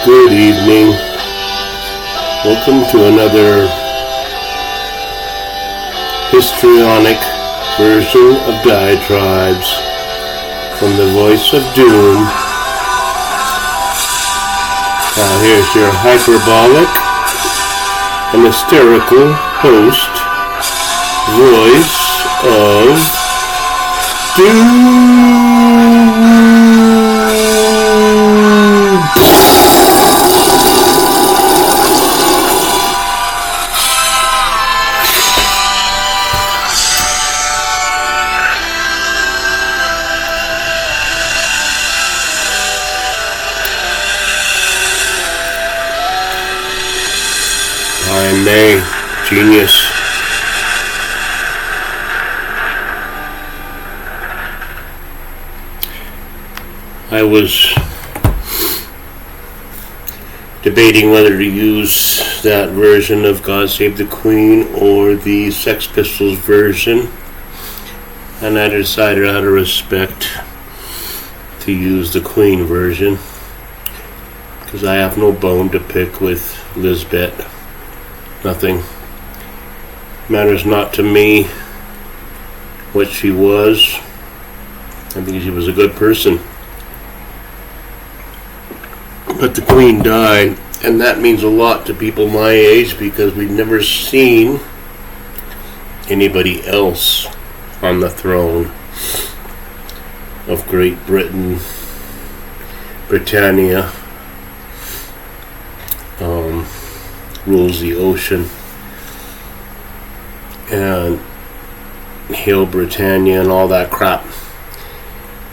Good evening. Welcome to another histrionic version of Diatribes from the voice of Doom. Now here's your hyperbolic and hysterical host, voice of Doom. I'm a genius. I was debating whether to use that version of God Save the Queen or the Sex Pistols version, and I decided out of respect to use the Queen version because I have no bone to pick with Lisbet. Nothing. Matters not to me what she was. I think she was a good person. But the Queen died, and that means a lot to people my age because we've never seen anybody else on the throne of Great Britain, Britannia. Rules the ocean, and Hail Britannia and all that crap.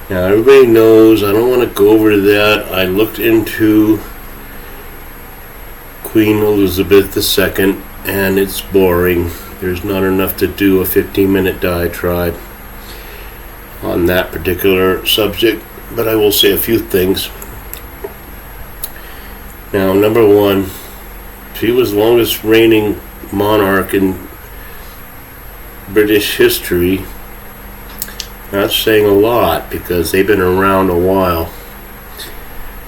Now everybody knows, I don't want to go over that. I looked into Queen Elizabeth II and it's boring. There's not enough to do a 15-minute diatribe on that particular subject, but I will say a few things. Now, number one, she was the longest reigning monarch in British history. That's saying a lot because they've been around a while,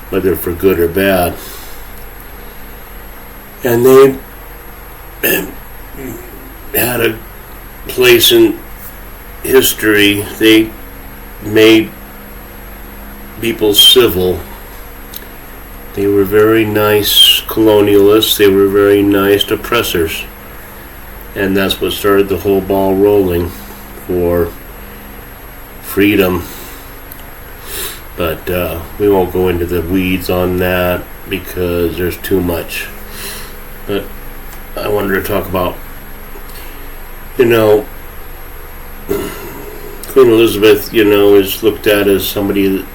whether for good or bad. And they had a place in history. They made people civil. They were very nice colonialists. They were very nice oppressors. And that's what started the whole ball rolling for freedom. But we won't go into the weeds on that because there's too much. But I wanted to talk about, Queen Elizabeth, is looked at as somebody that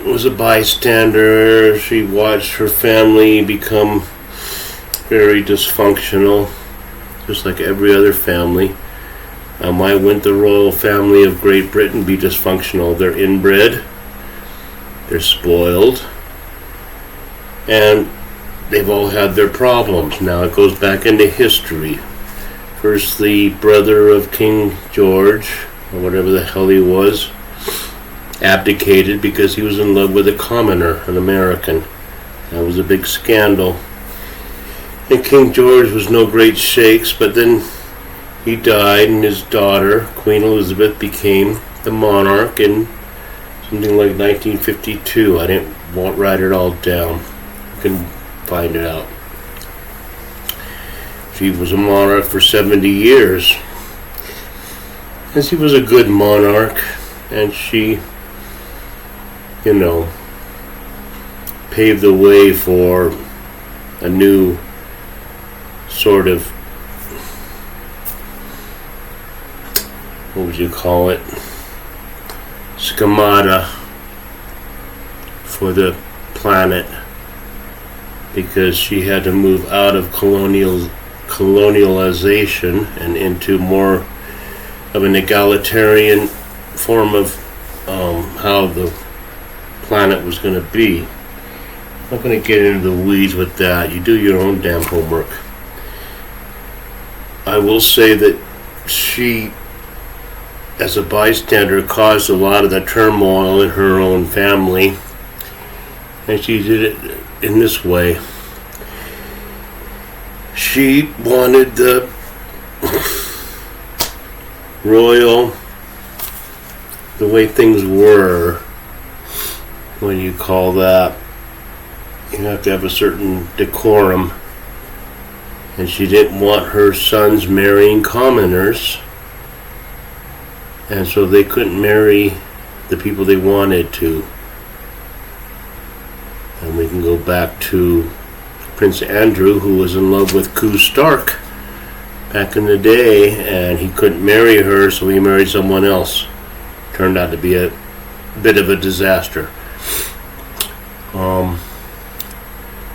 was a bystander. She watched her family become very dysfunctional, just like every other family. Why wouldn't the royal family of Great Britain be dysfunctional? They're inbred, they're spoiled, and they've all had their problems. Now it goes back into history. First, the brother of King George, or whatever the hell he was, abdicated because he was in love with a commoner, an American. That was a big scandal. And King George was no great shakes, but then he died and his daughter, Queen Elizabeth, became the monarch in something like 1952. I didn't write it all down. You can find it out. She was a monarch for 70 years. And she was a good monarch, and she paved the way for a new sort of, what would you call it, schemata for the planet, because she had to move out of colonialization and into more of an egalitarian form of how the planet was going to be. I'm not going to get into the weeds with that. You do your own damn homework. I will say that she as a bystander, caused a lot of the turmoil in her own family. And she did it in this way. She wanted the royal, the way things were, what do you call that? You have to have a certain decorum. And she didn't want her sons marrying commoners. And so they couldn't marry the people they wanted to. And we can go back to Prince Andrew, who was in love with Koo Stark back in the day, and he couldn't marry her, so he married someone else. Turned out to be a bit of a disaster.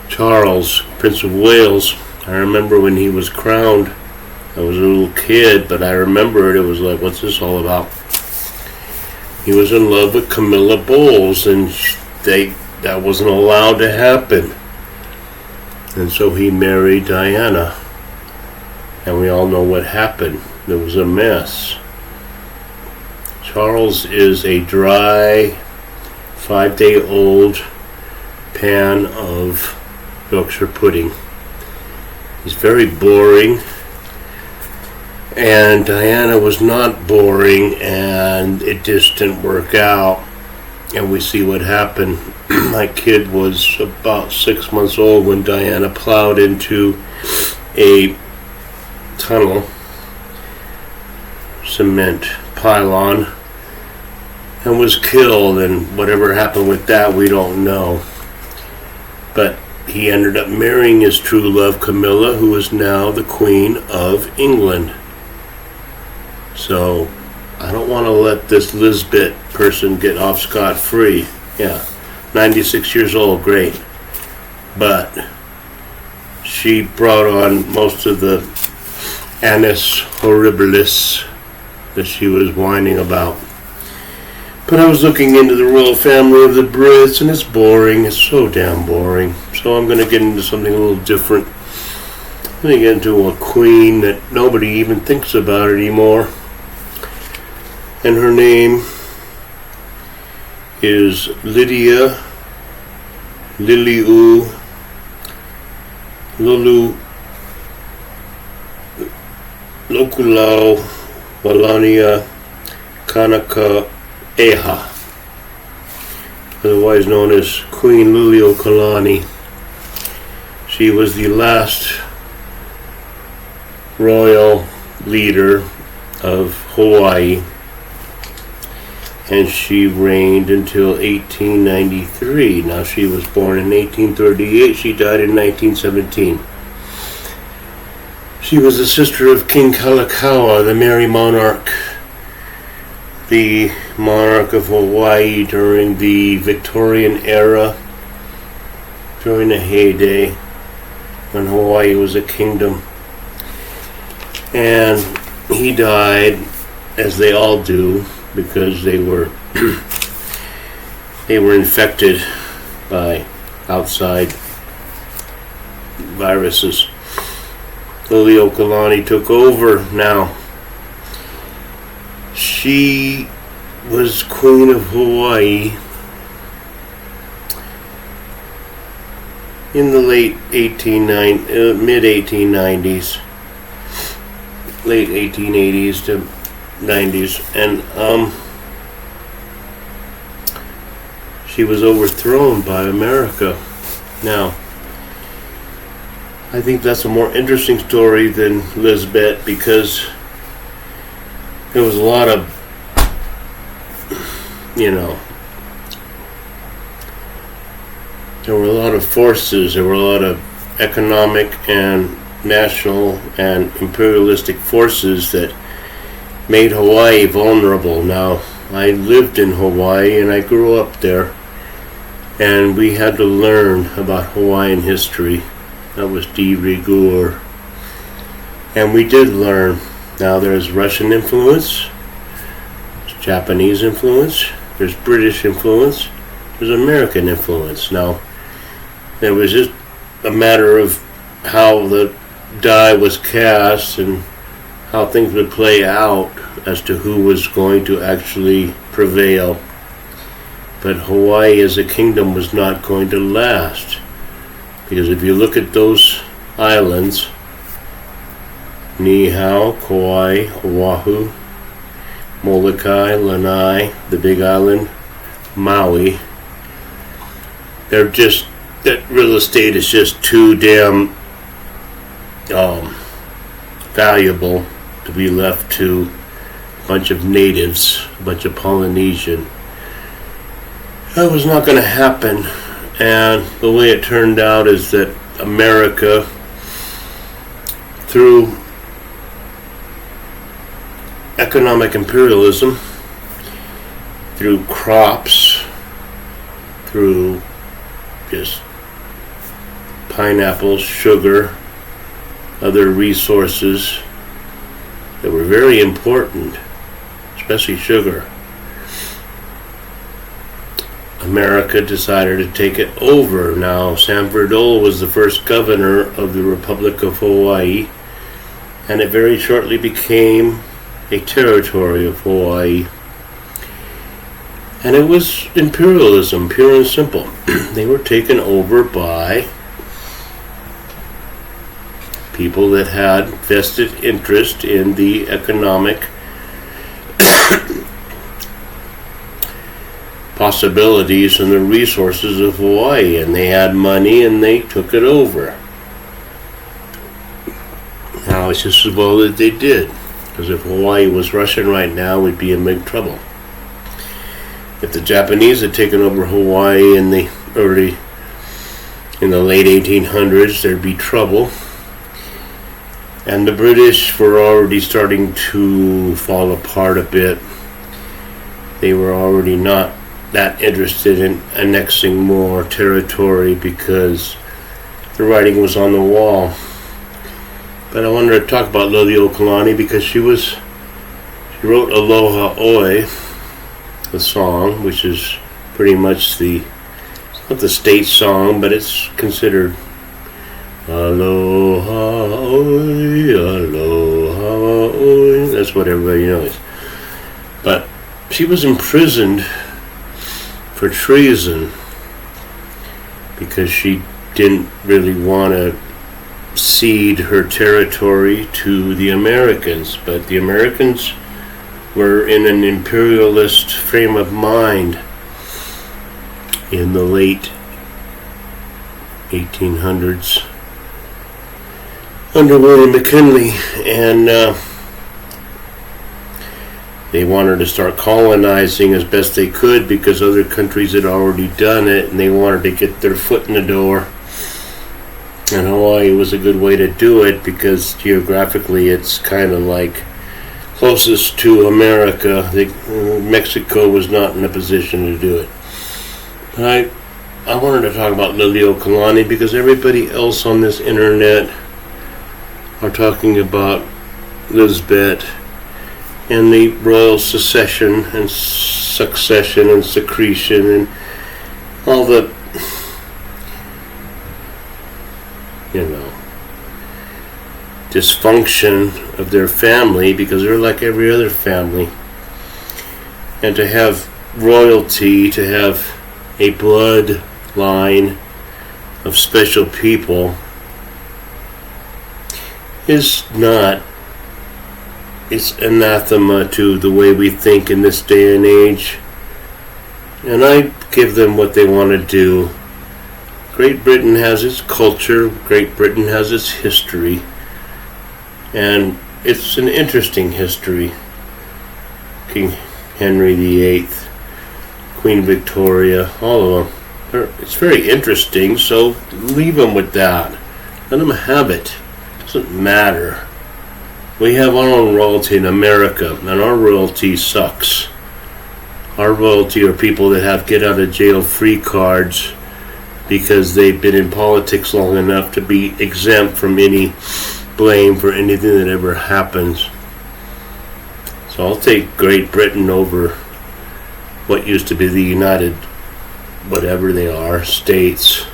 Charles, Prince of Wales, I remember when he was crowned. I was a little kid, but I remember it was like, what's this all about? He was in love with Camilla Bowles, and that wasn't allowed to happen. And so he married Diana. And we all know what happened. There was a mess. Charles is a dry, 5-day-old pan of Yorkshire pudding. He's very boring. And Diana was not boring, and it just didn't work out. And we see what happened. My kid was about 6 months old when Diana plowed into a tunnel, cement pylon, and was killed. And whatever happened with that, we don't know. But he ended up marrying his true love, Camilla, who is now the Queen of England. So I don't want to let this Lisbet person get off scot-free. Yeah, 96 years old, great. But she brought on most of the annus horribilis that she was whining about. But I was looking into the royal family of the Brits, and it's boring. It's so damn boring. So I'm going to get into something a little different. I'm going to get into a queen that nobody even thinks about anymore. And her name is Lydia Liliu Lulu Lokulau Walania Kanaka Eha, otherwise known as Queen Liliuokalani. She was the last royal leader of Hawaii, and she reigned until 1893. Now, she was born in 1838. She died in 1917. She was the sister of King Kalakaua, the Merry Monarch, the monarch of Hawaii during the Victorian era, during the heyday when Hawaii was a kingdom. And he died, as they all do, because they were infected by outside viruses. Liliuokalani took over. Now, she was Queen of Hawaii in the mid 1890s, late 1880s to 90s, and she was overthrown by America. Now, I think that's a more interesting story than Lisbet, because there was a lot of, there were a lot of forces, there were a lot of economic and national and imperialistic forces that made Hawaii vulnerable. Now, I lived in Hawaii and I grew up there, and we had to learn about Hawaiian history. That was de rigueur. And we did learn. Now, there's Russian influence, there's Japanese influence, there's British influence, there's American influence. Now, it was just a matter of how the die was cast and how things would play out as to who was going to actually prevail. But Hawaii as a kingdom was not going to last. Because if you look at those islands, Niihau, Kauai, Oahu, Molokai, Lanai, the Big Island, Maui, that real estate is just too damn valuable to be left to a bunch of natives, a bunch of Polynesian. That was not going to happen, and the way it turned out is that America, through economic imperialism, through crops, through just pineapples, sugar, other resources that were very important, especially sugar, America decided to take it over. Now, Sanford Dole was the first governor of the Republic of Hawaii, and it very shortly became a territory of Hawaii. And it was imperialism, pure and simple. They were taken over by people that had vested interest in the economic possibilities and the resources of Hawaii, and they had money and they took it over. Now it's just as well that they did, because if Hawaii was Russian right now, we'd be in big trouble. If the Japanese had taken over Hawaii in the late 1800s, there'd be trouble. And the British were already starting to fall apart a bit. They were already not that interested in annexing more territory because the writing was on the wall. But I wanted to talk about Liliuokalani because she wrote Aloha Oe, the song, which is pretty much it's not the state song, but it's considered Aloha Oe, Aloha Oe. That's what everybody knows. But she was imprisoned for treason because she didn't really want to cede her territory to the Americans. But the Americans were in an imperialist frame of mind in the late 1800s under William McKinley, and they wanted to start colonizing as best they could because other countries had already done it, and they wanted to get their foot in the door. And Hawaii was a good way to do it because geographically it's kind of like closest to America. Mexico was not in a position to do it. But I wanted to talk about Liliuokalani because everybody else on this internet are talking about Lisbet and the royal succession and secretion and all the, dysfunction of their family, because they're like every other family. And to have royalty, to have a bloodline of special people is not, it's anathema to the way we think in this day and age. And I give them what they want to do. Great Britain has its culture, Great Britain has its history, and it's an interesting history. King Henry VIII, Queen Victoria, all of them. It's very interesting, so leave them with that. Let them have it. It doesn't matter. We have our own royalty in America, and our royalty sucks. Our royalty are people that have get out of jail free cards because they've been in politics long enough to be exempt from any blame for anything that ever happens. So I'll take Great Britain over what used to be the United, whatever they are, States,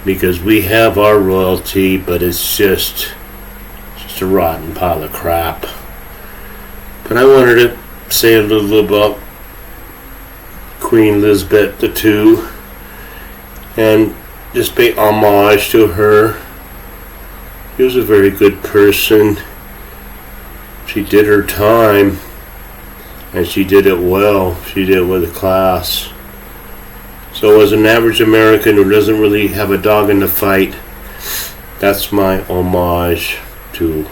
because we have our royalty, but it's just just a rotten pile of crap. But I wanted to say a little about Queen Lisbet II and just pay homage to her. She was a very good person. She did her time, and she did it well. She did it with a class. So as an average American who doesn't really have a dog in the fight, that's my homage to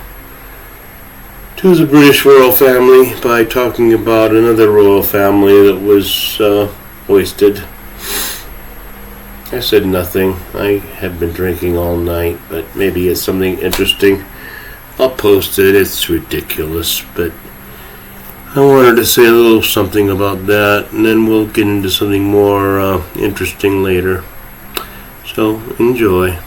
the British royal family by talking about another royal family that was wasted. I said nothing. I have been drinking all night, but maybe it's something interesting. I'll post it. It's ridiculous, but I wanted to say a little something about that, and then we'll get into something more interesting later. So, enjoy.